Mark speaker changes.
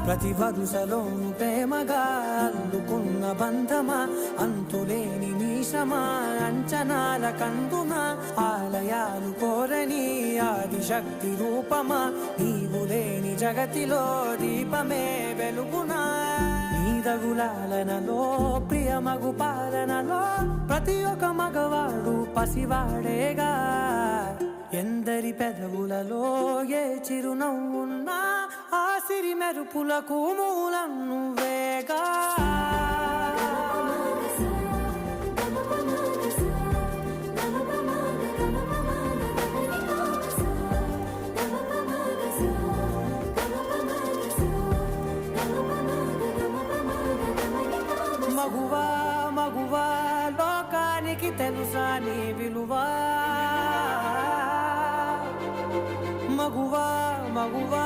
Speaker 1: ప్రతి వరుసలోను ప్రేమగా అల్లుకున్న బంధమా, అంతులేని నీశమా, అంచనాల కందున ఆలయాలు కోరని ఆదిశక్తి రూపమా, నీవు లేని జగతిలో దీపమే వెలుగునా. నీదగులాలనలో ప్రియమగు పాలనలో ప్రతి ఒక్క మగవాడు పసివాడేగా. ఎందరి పెదవులలో ఏ చిరునవ్వున్నా ఆ సిరి మెరుపులకు మూలం నువ్వేగా. మగువా మగువా లోకానికి తెలుసా నీ విలువా. మగువా మగువా